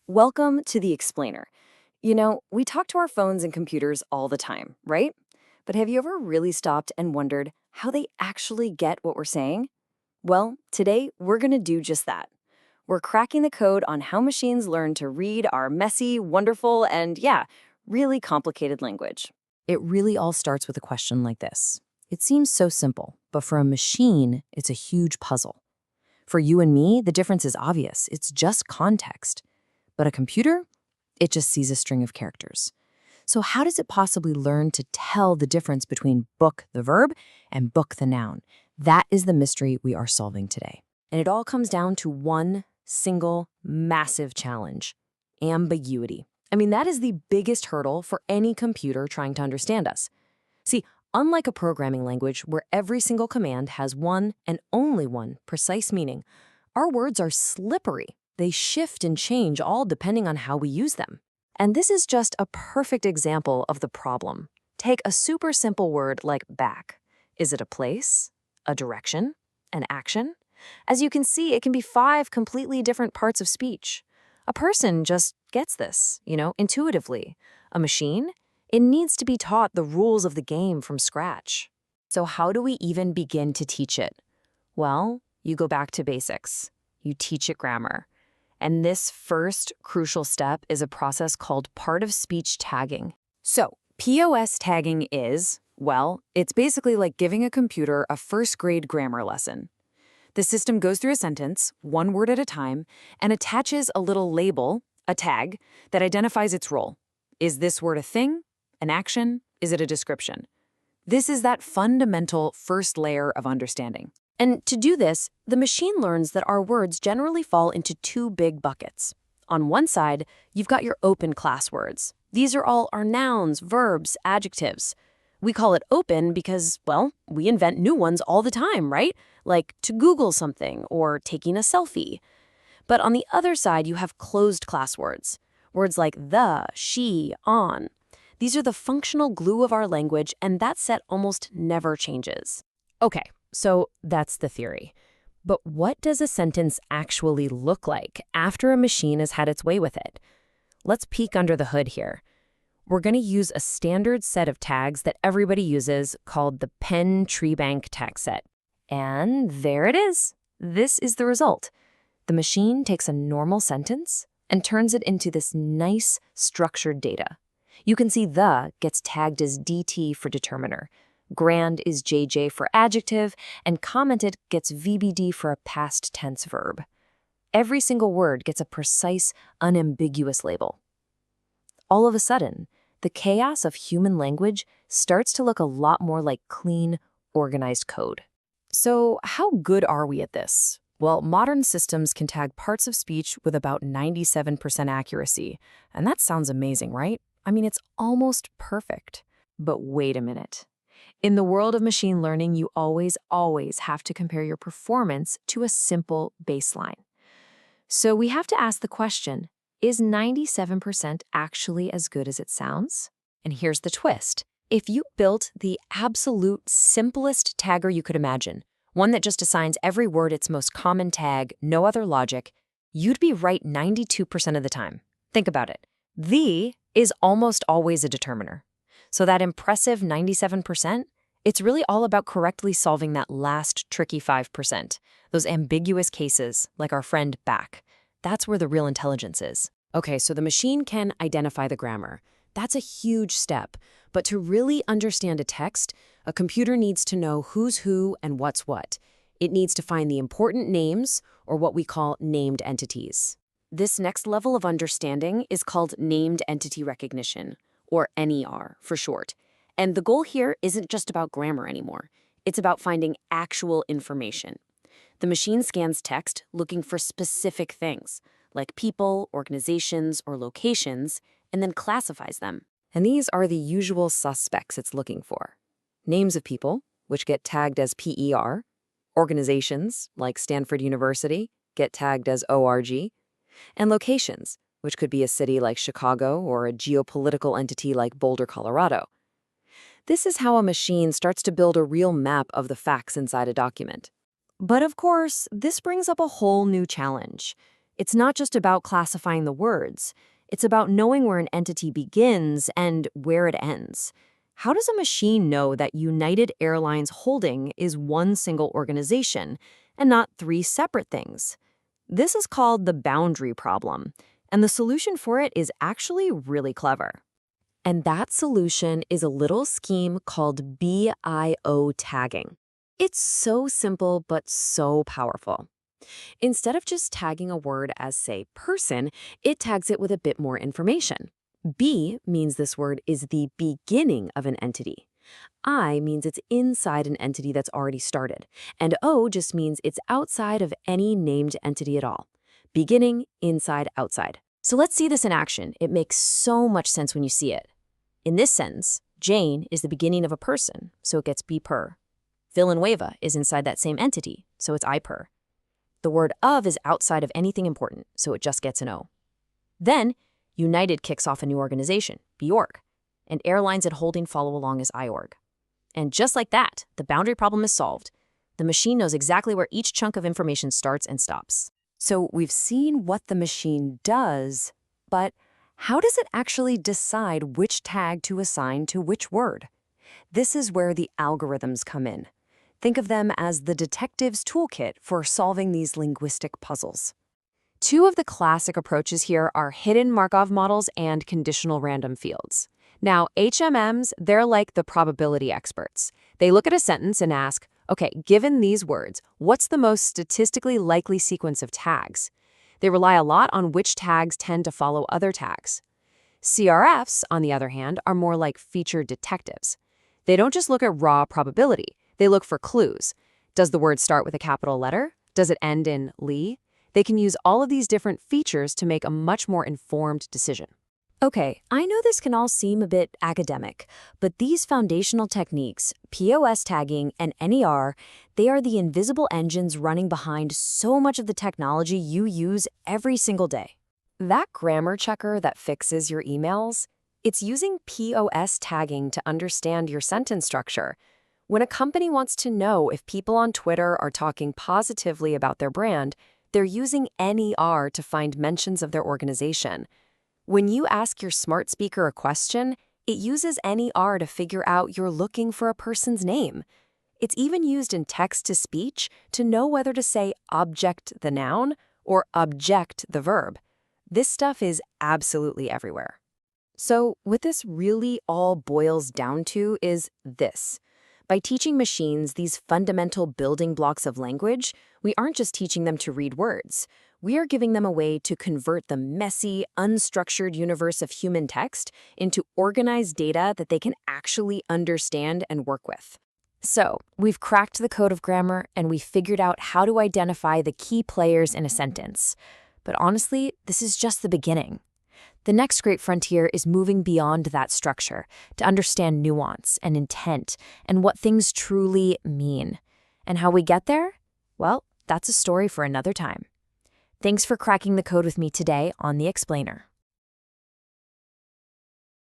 Welcome to the Explainer. We talk to our phones and computers all the time, right? But have you ever really stopped and wondered how they actually get what we're saying? Well, today we're going to do just that. We're cracking the code on how machines learn to read our messy, wonderful, and really complicated language. It really all starts with a question like this. It seems so simple, but for a machine, it's a huge puzzle. For you and me, the difference is obvious. It's just context. But a computer, it just sees a string of characters. So how does it possibly learn to tell the difference between book, the verb, and book, the noun? That is the mystery we are solving today. And it all comes down to one single massive challenge: ambiguity. That is the biggest hurdle for any computer trying to understand us. See, unlike a programming language where every single command has one and only one precise meaning, our words are slippery. They shift and change all depending on how we use them. And this is just a perfect example of the problem. Take a super simple word like back. Is it a place, a direction, an action? As you can see, it can be 5 completely different parts of speech. A person just gets this, intuitively. A machine? It needs to be taught the rules of the game from scratch. So how do we even begin to teach it? Well, you go back to basics. You teach it grammar. And this first crucial step is a process called part-of-speech tagging. So, POS tagging is, well, it's basically like giving a computer a first-grade grammar lesson. The system goes through a sentence, one word at a time, and attaches a little label, a tag, that identifies its role. Is this word a thing, an action? Is it a description? This is that fundamental first layer of understanding. And to do this, the machine learns that our words generally fall into 2 big buckets. On one side, you've got your open class words. These are all our nouns, verbs, adjectives. We call it open because, well, we invent new ones all the time, right? Like to Google something or taking a selfie. But on the other side, you have closed class words. Words like the, she, on. These are the functional glue of our language, and that set almost never changes. Okay. So that's the theory. But what does a sentence actually look like after a machine has had its way with it? Let's peek under the hood here. We're going to use a standard set of tags that everybody uses called the Penn Treebank tag set. And there it is. This is the result. The machine takes a normal sentence and turns it into this nice structured data. You can see the gets tagged as DT for determiner. Grand is JJ for adjective, and commented gets VBD for a past tense verb. Every single word gets a precise, unambiguous label. All of a sudden, the chaos of human language starts to look a lot more like clean, organized code. So how good are we at this? Well, modern systems can tag parts of speech with about 97% accuracy, and that sounds amazing, right? It's almost perfect. But wait a minute. In the world of machine learning, you always have to compare your performance to a simple baseline. So we have to ask the question, is 97% actually as good as it sounds? And here's the twist. If you built the absolute simplest tagger you could imagine, one that just assigns every word its most common tag, no other logic, you'd be right 92% of the time. Think about it. The is almost always a determiner. So that impressive 97%, it's really all about correctly solving that last tricky 5%, those ambiguous cases like our friend back. That's where the real intelligence is. Okay, so the machine can identify the grammar. That's a huge step. But to really understand a text, a computer needs to know who's who and what's what. It needs to find the important names, or what we call named entities. This next level of understanding is called named entity recognition, or NER for short. And the goal here isn't just about grammar anymore. It's about finding actual information. The machine scans text looking for specific things, like people, organizations, or locations, and then classifies them. And these are the usual suspects it's looking for. Names of people, which get tagged as PER, organizations, like Stanford University, get tagged as ORG, and locations, which could be a city like Chicago or a geopolitical entity like Boulder, Colorado. This is how a machine starts to build a real map of the facts inside a document. But of course, this brings up a whole new challenge. It's not just about classifying the words. It's about knowing where an entity begins and where it ends. How does a machine know that United Airlines Holding is one single organization and not three separate things? This is called the boundary problem, and the solution for it is actually really clever. And that solution is a little scheme called BIO tagging. It's so simple but so powerful. Instead of just tagging a word as, say, person, it tags it with a bit more information. B means this word is the beginning of an entity. I means it's inside an entity that's already started. And O just means it's outside of any named entity at all. Beginning, inside, outside. So let's see this in action. It makes so much sense when you see it. In this sentence, Jane is the beginning of a person, so it gets B per. Villanueva is inside that same entity, so it's I per. The word of is outside of anything important, so it just gets an O. Then, United kicks off a new organization, B-org, and airlines and holding follow along as I-org. And just like that, the boundary problem is solved. The machine knows exactly where each chunk of information starts and stops. So we've seen what the machine does, but how does it actually decide which tag to assign to which word? This is where the algorithms come in. Think of them as the detective's toolkit for solving these linguistic puzzles. Two of the classic approaches here are hidden Markov models and conditional random fields. Now, HMMs, they're like the probability experts. They look at a sentence and ask, okay, given these words, what's the most statistically likely sequence of tags? They rely a lot on which tags tend to follow other tags. CRFs, on the other hand, are more like feature detectives. They don't just look at raw probability. They look for clues. Does the word start with a capital letter? Does it end in "ly"? They can use all of these different features to make a much more informed decision. Okay, I know this can all seem a bit academic, but these foundational techniques, POS tagging and NER, they are the invisible engines running behind so much of the technology you use every single day. That grammar checker that fixes your emails, it's using POS tagging to understand your sentence structure. When a company wants to know if people on Twitter are talking positively about their brand, they're using NER to find mentions of their organization. When you ask your smart speaker a question, it uses NER to figure out you're looking for a person's name. It's even used in text-to-speech to know whether to say object the noun or object the verb. This stuff is absolutely everywhere. So what this really all boils down to is this. By teaching machines these fundamental building blocks of language, we aren't just teaching them to read words. We are giving them a way to convert the messy, unstructured universe of human text into organized data that they can actually understand and work with. So, we've cracked the code of grammar and we've figured out how to identify the key players in a sentence. But honestly, this is just the beginning. The next great frontier is moving beyond that structure to understand nuance and intent and what things truly mean. And how we get there? Well, that's a story for another time. Thanks for cracking the code with me today on The Explainer.